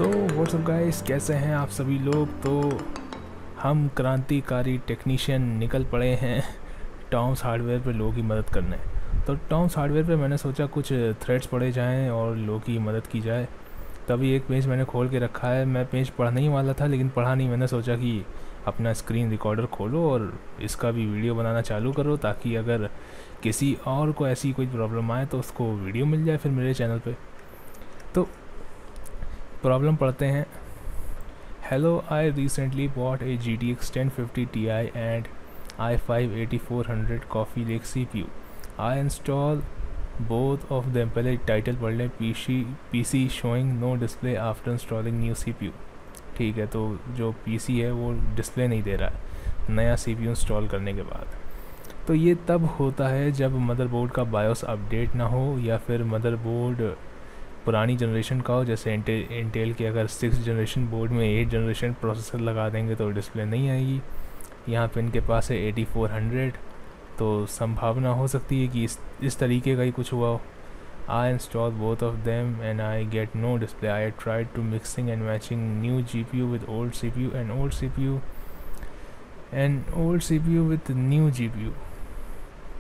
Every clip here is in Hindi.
सो व्हाट्सअप गाइस, कैसे हैं आप सभी लोग। तो हम क्रांतिकारी टेक्नीशियन निकल पड़े हैं टॉम्स हार्डवेयर पे लोगों की मदद करने। तो टॉम्स हार्डवेयर पे मैंने सोचा कुछ थ्रेड्स पढ़े जाएं और लोगों की मदद की जाए। तभी एक पेज मैंने खोल के रखा है। मैं पेज पढ़ने ही वाला था लेकिन पढ़ा नहीं। मैंने सोचा कि अपना स्क्रीन रिकॉर्डर खोलो और इसका भी वीडियो बनाना चालू करो, ताकि अगर किसी और को ऐसी कोई प्रॉब्लम आए तो उसको वीडियो मिल जाए फिर मेरे चैनल पे। तो प्रॉब्लम पढ़ते हैं। Hello, I recently bought a GTX 1050 Ti and i5 8400 Coffee Lake CPU. I install both of them। पहले टाइटल पढ़ लें। PC showing no display after installing new CPU। ठीक है, तो जो PC है वो डिस्प्ले नहीं दे रहा है नया CPU इंस्टॉल करने के बाद। तो ये तब होता है जब मदरबोर्ड का बायोस अपडेट ना हो या फिर मदरबोर्ड पुरानी जनरेशन का हो। जैसे इंटेल के अगर 6 जनरेशन बोर्ड में 8 जनरेशन प्रोसेसर लगा देंगे तो डिस्प्ले नहीं आएगी। यहाँ पे इनके पास है 8400, तो संभावना हो सकती है कि इस तरीके का ही कुछ हुआ हो। I install both of them and I get no display. I tried to mixing and matching new GPU with old CPU and old CPU with new GPU।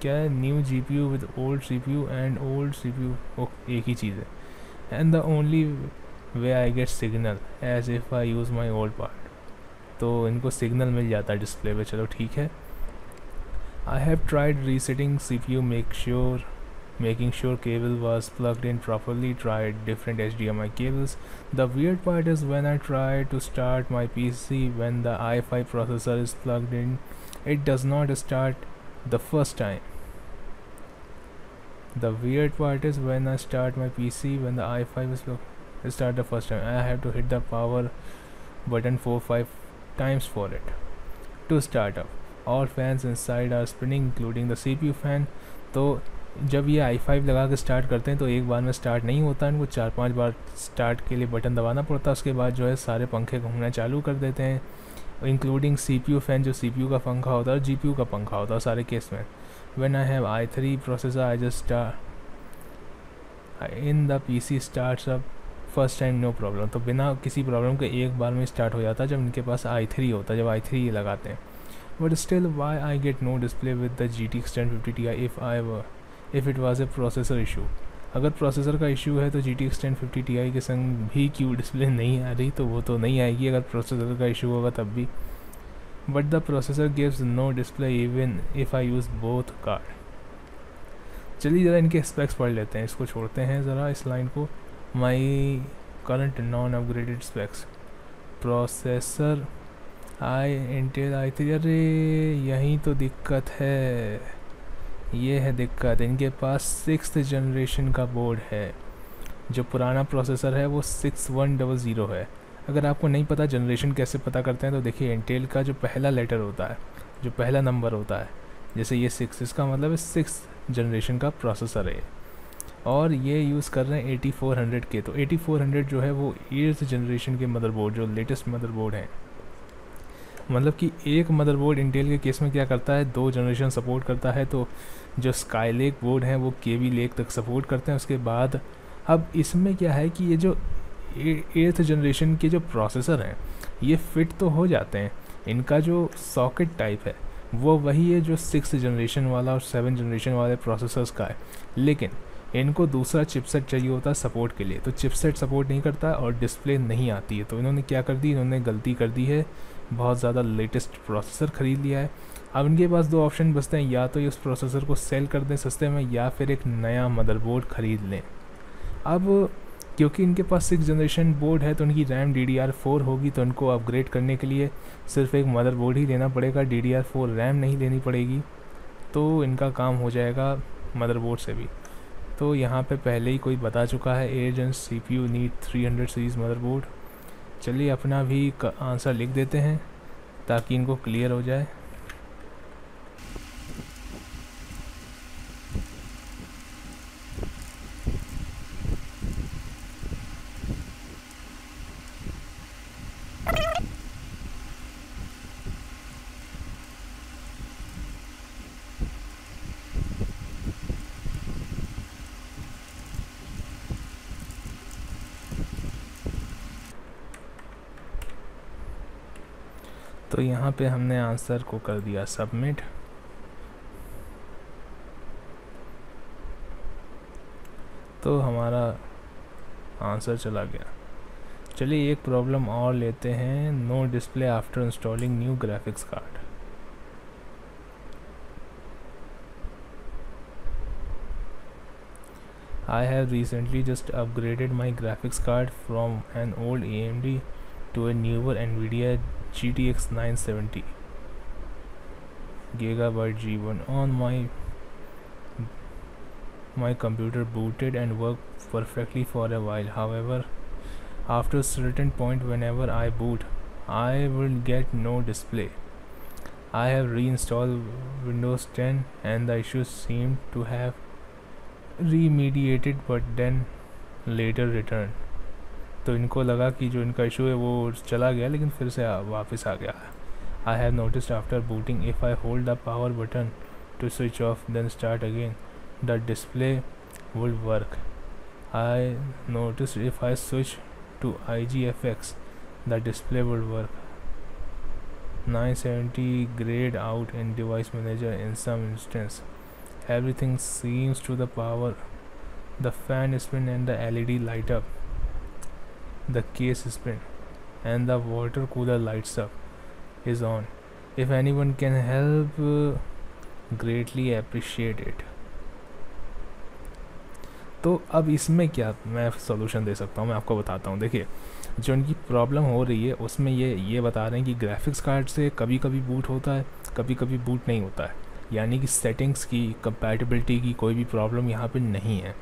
क्या है new GPU with old CPU and old CPU? ओह, एक ही चीज़ है। And the only way I get signal as if I use my old part। तो इनको सिग्नल मिल जाता है डिस्प्ले पे। चलो ठीक है। I have tried resetting CPU, making sure cable was plugged in properly, tried different HDMI cables। The weird part is when I try to start my PC when the i5 processor is plugged in, it does not start the first time। The weird part is when I start my PC when the i5 is start the first time, I have to hit the power button 4-5 times for it to start up। All fans inside are spinning including the CPU fan। तो जब ये i5 लगा के स्टार्ट करते हैं तो एक बार में स्टार्ट नहीं होता, इनको 4-5 बार स्टार्ट के लिए बटन दबाना पड़ता है। उसके बाद जो है सारे पंखे घूमना चालू कर देते हैं, इंक्लूडिंग CPU फैन, जो CPU का पंखा होता है और GPU का पंखा होता है सारे केस में। When I have i3 processor, I just in the PC starts up first time no problem। तो बिना किसी प्रॉब्लम के एक बार में स्टार्ट हो जाता है जब इनके पास i3 होता है, जब i3 ये लगाते हैं। But still why I get no display with the GTX 1050 Ti if it was a processor issue। अगर प्रोसेसर का इशू है तो GTX 1050 Ti के संग भी क्यों डिस्प्ले नहीं आ रही? तो वो तो नहीं आएगी अगर प्रोसेसर का इशू होगा तब भी। But the processor gives no display even if I use both card। चलिए ज़रा इनके स्पेक्स पढ़ लेते हैं, इसको छोड़ते हैं ज़रा इस लाइन को। My current non upgraded specs processor Intel i3। अरे यही तो दिक्कत है, ये है दिक्कत। इनके पास 6th जनरेशन का बोर्ड है, जो पुराना प्रोसेसर है वो 6100 है। अगर आपको नहीं पता जनरेशन कैसे पता करते हैं तो देखिए, इंटेल का जो पहला लेटर होता है, जो पहला नंबर होता है, जैसे ये 6, इसका मतलब है 6th जनरेशन का प्रोसेसर है। और ये यूज़ कर रहे हैं 8400 के। तो 8400 जो है वो 8th जनरेशन के मदरबोर्ड, जो लेटेस्ट मदरबोर्ड हैं। मतलब कि एक मदरबोर्ड इंटेल के केस में क्या करता है, 2 जनरेशन सपोर्ट करता है। तो जो स्काईलेक बोर्ड हैं वो केवी लेक तक सपोर्ट करते हैं। उसके बाद अब इसमें क्या है कि ये जो 8th जनरेशन के जो प्रोसेसर हैं ये फिट तो हो जाते हैं, इनका जो सॉकेट टाइप है वो वही है जो 6th जनरेशन वाला और 7th जनरेशन वाले प्रोसेसर्स का है, लेकिन इनको दूसरा चिपसेट चाहिए होता है सपोर्ट के लिए। तो चिपसेट सपोर्ट नहीं करता और डिस्प्ले नहीं आती है। तो इन्होंने क्या कर दी, इन्होंने गलती कर दी है, बहुत ज़्यादा लेटेस्ट प्रोसेसर ख़रीद लिया है। अब इनके पास 2 ऑप्शन बचते हैं, या तो ये उस प्रोसेसर को सेल कर दें सस्ते में या फिर एक नया मदरबोर्ड ख़रीद लें। अब क्योंकि इनके पास 6th जनरेशन बोर्ड है तो इनकी रैम DDR4 होगी, तो इनको अपग्रेड करने के लिए सिर्फ एक मदरबोर्ड ही लेना पड़ेगा, DDR4 रैम नहीं लेनी पड़ेगी। तो इनका काम हो जाएगा मदरबोर्ड से भी। तो यहाँ पे पहले ही कोई बता चुका है, as and CPU need 300 series motherboard. चलिए अपना भी आंसर लिख देते हैं ताकि इनको क्लियर हो जाए। तो यहाँ पे हमने आंसर को कर दिया सबमिट। तो हमारा आंसर चला गया। चलिए एक प्रॉब्लम और लेते हैं, no display after installing new graphics card. I have recently just upgraded my graphics card from an old AMD to a newer NVIDIA GTX 970 GB G1 on my computer booted and worked perfectly for a while. However, after a certain point whenever I boot, I will get no display. I have reinstalled Windows 10 and the issues seem to have remediated but then later returned। तो इनको लगा कि जो इनका इशू है वो चला गया लेकिन फिर से वापस आ गया। I have noticed after booting if I hold the power button to switch off then start again the display will work। I noticed if I switch to IGFX the display will work। 970 grayed out in device manager in some instance। Everything seems to the power, the fan spin and the LED light up, the case spin and the water cooler lights up is on। If anyone can help, greatly appreciate it। तो अब इसमें क्या मैं सॉल्यूशन दे सकता हूँ, मैं आपको बताता हूँ। देखिए जो इनकी प्रॉब्लम हो रही है उसमें ये बता रहे हैं कि ग्राफिक्स कार्ड से कभी कभी बूट होता है, कभी कभी बूट नहीं होता है, यानी कि सेटिंग्स की कंपैटिबिलिटी की कोई भी प्रॉब्लम यहाँ पे नहीं है।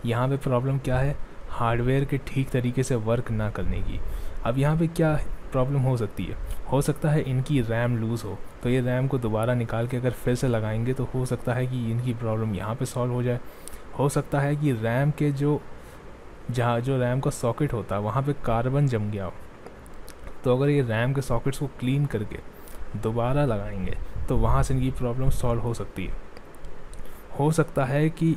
यहाँ पे प्रॉब्लम क्या है, हार्डवेयर के ठीक तरीके से वर्क ना करने की। अब यहाँ पे क्या प्रॉब्लम हो सकती है, हो सकता है इनकी रैम लूज़ हो, तो ये रैम को दोबारा निकाल के अगर फिर से लगाएंगे तो हो सकता है कि इनकी प्रॉब्लम यहाँ पे सॉल्व हो जाए। हो सकता है कि रैम के जो रैम का सॉकेट होता है वहाँ पे कार्बन जम गया हो, तो अगर ये रैम के सॉकेट्स को क्लीन करके दोबारा लगाएंगे तो वहाँ से इनकी प्रॉब्लम सॉल्व हो सकती है। हो सकता है कि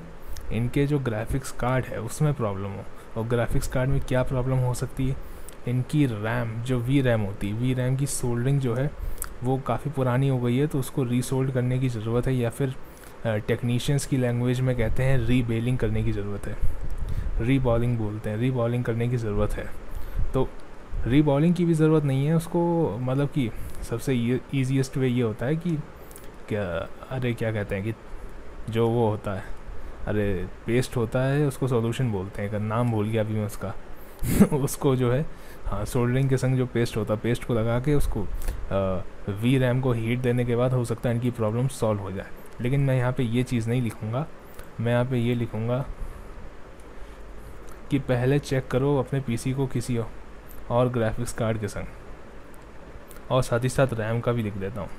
इनके जो ग्राफिक्स कार्ड है उसमें प्रॉब्लम हो, और ग्राफिक्स कार्ड में क्या प्रॉब्लम हो सकती है, इनकी रैम जो वी रैम होती है, वी रैम की सोल्डरिंग जो है वो काफ़ी पुरानी हो गई है, तो उसको रीसोल्ड करने की ज़रूरत है, या फिर टेक्नीशियंस की लैंग्वेज में कहते हैं रीबेलिंग करने की ज़रूरत है, रीबॉलिंग बोलते हैं, रीबॉलिंग करने की ज़रूरत है। तो रीबॉलिंग की भी ज़रूरत नहीं है उसको, मतलब कि सबसे ईजीएस्ट वे ये होता है कि क्या कहते हैं कि जो वो होता है, पेस्ट होता है, उसको सॉल्यूशन बोलते हैं, नाम भूल गया अभी मैं उसका उसको जो है, हाँ, सोल्डरिंग के संग जो पेस्ट होता है, पेस्ट को लगा के उसको वी रैम को हीट देने के बाद हो सकता है इनकी प्रॉब्लम सॉल्व हो जाए। लेकिन मैं यहाँ पे ये चीज़ नहीं लिखूँगा, मैं यहाँ पे ये लिखूँगा कि पहले चेक करो अपने पीसी को किसी और ग्राफिक्स कार्ड के संग, और साथ ही साथ रैम का भी लिख देता हूँ।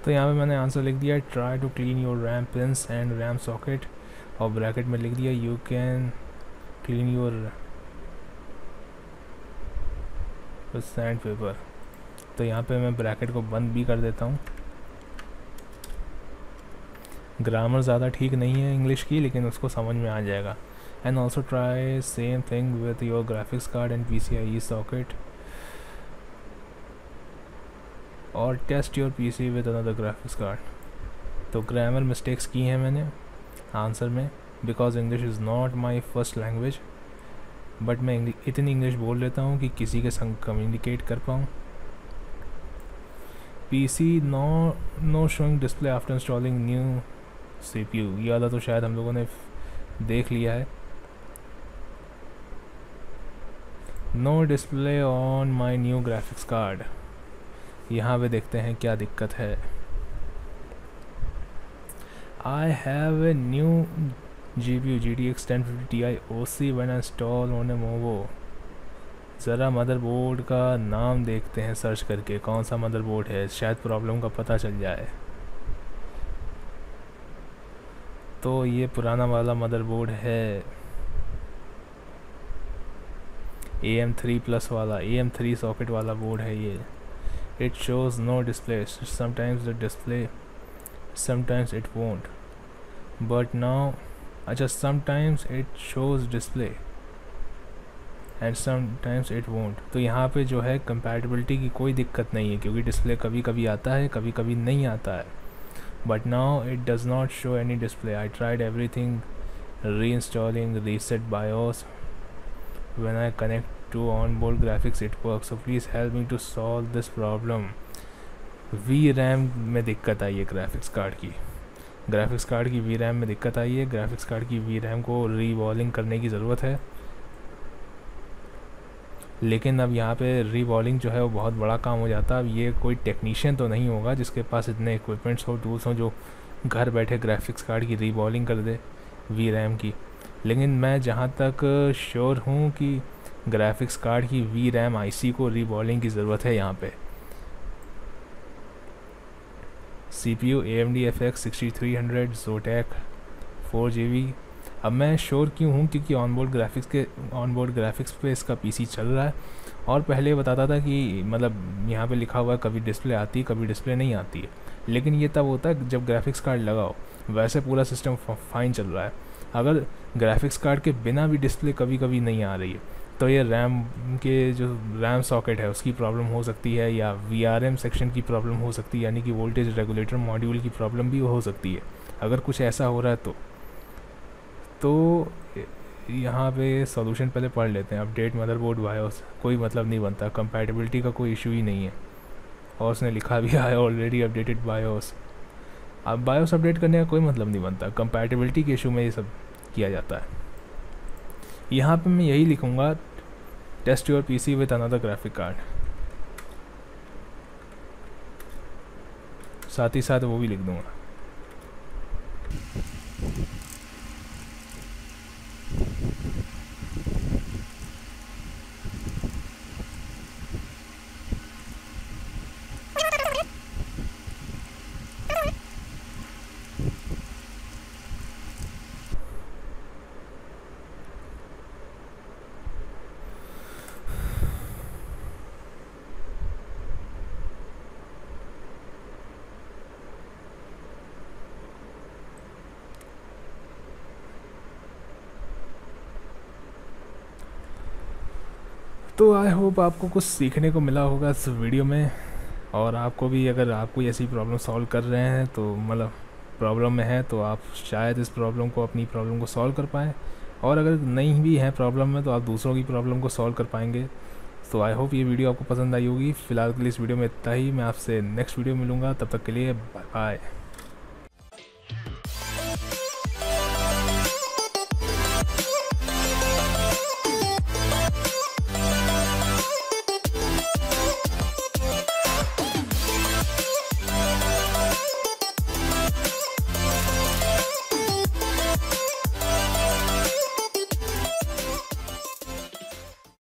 तो यहाँ पे मैंने आंसर लिख दिया, try to clean your RAM pins and RAM socket, और ब्रैकेट में लिख दिया you can clean your sandpaper. तो यहाँ पे मैं ब्रैकेट को बंद भी कर देता हूँ। ग्रामर ज़्यादा ठीक नहीं है इंग्लिश की, लेकिन उसको समझ में आ जाएगा। And also try same thing with your graphics card and PCIe socket, और test your PC with another graphics card. तो ग्रामर मिस्टेक्स की हैं मैंने आंसर में, because English is not my first language, but मैं इतनी इंग्लिश बोल लेता हूँ कि किसी के संग कम्युनिकेट कर पाऊँ। PC know showing display after installing new CPU, ये वाला तो शायद हम लोगों ने देख लिया है। No display on my new graphics card, यहाँ पे देखते हैं क्या दिक्कत है। I have a new GPU GTX 1050 Ti OC when install on a Movo। ज़रा मदरबोर्ड का नाम देखते हैं सर्च करके, कौन सा मदरबोर्ड है, शायद प्रॉब्लम का पता चल जाए। तो ये पुराना वाला मदरबोर्ड है, AM3 प्लस वाला, AM3 सॉकेट वाला बोर्ड है ये। It shows no display, sometimes the display, sometimes it won't, but now just sometimes it shows display and sometimes it won't। तो यहाँ पे जो है compatibility की कोई दिक्कत नहीं है, क्योंकि डिस्प्ले कभी कभी आता है कभी कभी नहीं आता है। but now it does not show any display। I tried everything, reinstalling, reset BIOS, when I connect to onboard graphics it works, so please help me to solve this problem। VRAM में दिक्कत आई है ग्राफिक्स कार्ड की, ग्राफिक्स कार्ड की VRAM में दिक्कत आई है। ग्राफिक्स कार्ड की VRAM को रीवॉलिंग करने की ज़रूरत है, लेकिन अब यहाँ पे रीवॉलिंग जो है वो बहुत बड़ा काम हो जाता है। अब ये कोई टेक्नीशियन तो नहीं होगा जिसके पास इतने इक्विपमेंट्स हो, टूल्स हो, जो घर बैठे ग्राफिक्स कार्ड की रीवॉलिंग कर दे VRAM की। लेकिन मैं जहाँ तक श्योर हूँ कि ग्राफिक्स कार्ड की VRAM IC को रीवॉलिंग की ज़रूरत है यहाँ पे। CPU AMD FX 6300 Zotac 4GB। अब मैं श्योर क्यों हूँ, क्योंकि ऑनबोर्ड ग्राफिक्स पे इसका PC चल रहा है, और पहले बताता था कि मतलब यहाँ पे लिखा हुआ है कभी डिस्प्ले आती है कभी डिस्प्ले नहीं आती है, लेकिन ये तब होता है जब ग्राफिक्स कार्ड लगाओ। वैसे पूरा सिस्टम फाइन चल रहा है। अगर ग्राफिक्स कार्ड के बिना भी डिस्प्ले कभी कभी नहीं आ रही है, तो ये रैम के जो रैम सॉकेट है उसकी प्रॉब्लम हो सकती है, या VRM सेक्शन की प्रॉब्लम हो सकती है, यानी कि वोल्टेज रेगुलेटर मॉड्यूल की प्रॉब्लम भी हो सकती है। अगर कुछ ऐसा हो रहा है तो यहाँ पे सॉल्यूशन पहले पढ़ लेते हैं। अपडेट मदरबोर्ड बायोस, कोई मतलब नहीं बनता, कंपैटिबिलिटी का कोई इशू ही नहीं है, और उसने लिखा भी है ऑलरेडी अपडेटेड बायोस। अब बायोस अपडेट करने का कोई मतलब नहीं बनता, कंपैटिबिलिटी के इशू में ये सब किया जाता है। यहाँ पे मैं यही लिखूँगा, test your PC with another graphic card, साथ ही साथ वो भी लिख दूँगा। तो आई होप आपको कुछ सीखने को मिला होगा इस वीडियो में, और आपको भी अगर आप कोई ऐसी प्रॉब्लम सॉल्व कर रहे हैं, तो मतलब प्रॉब्लम में है, तो आप शायद इस प्रॉब्लम को, अपनी प्रॉब्लम को सॉल्व कर पाएँ, और अगर नहीं भी है प्रॉब्लम में तो आप दूसरों की प्रॉब्लम को सॉल्व कर पाएंगे। तो आई होप ये वीडियो आपको पसंद आई होगी। फ़िलहाल के लिए इस वीडियो में इतना ही। मैं आपसे नेक्स्ट वीडियो मिलूँगा, तब तक के लिए बाय बाय।